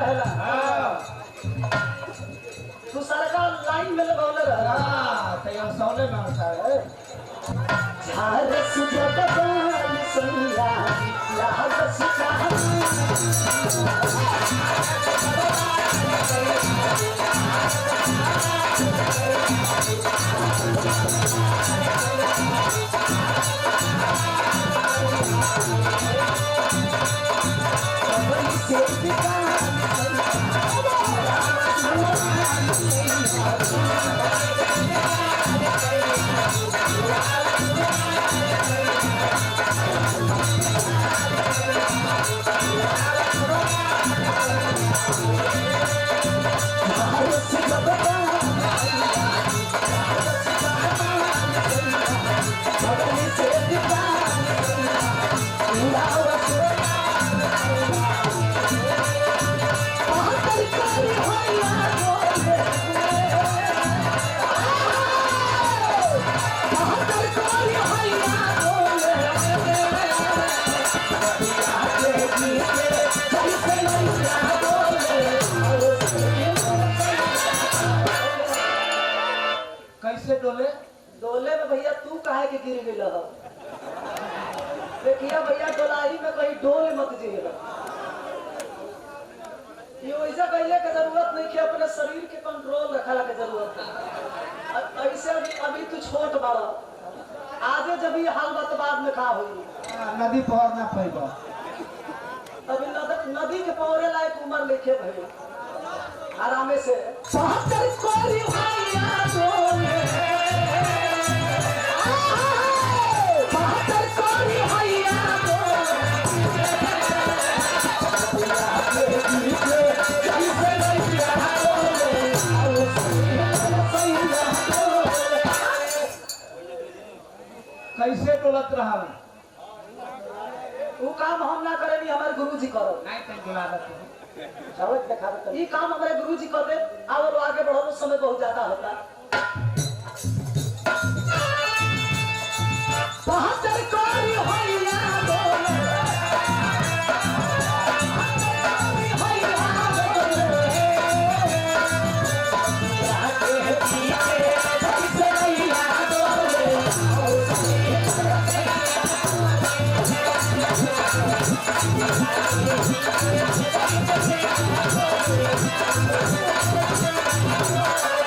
रहेला तू सरका लाइन में लगौले रहा तो ये सोने में सारे झार सुजत गाल सैया याद सुचाह कैसे डोले डोले में भैया तू काहे के गिर गई हो देखिए भैया डोलाई में कहीं डोल मत जाइएगा ये वैसा कहले के जरूरत नहीं कि अपने शरीर के कंट्रोल रखला के जरूरत है ऐसे अभी तू छोट बड़ा आगे जब ये हाल बात बाद में का होई नदी पहुंच ना पैबा अभी नदी के पौरे लायक उम्र लिखे भई आरामे से कैसे डोलत रहा वो काम हम ना करेंगे हमारे गुरुजी करो नहीं तो डोलात ये काम हमारे गुरुजी कर दे और आगे बढ़ो समय बहुत ज्यादा होता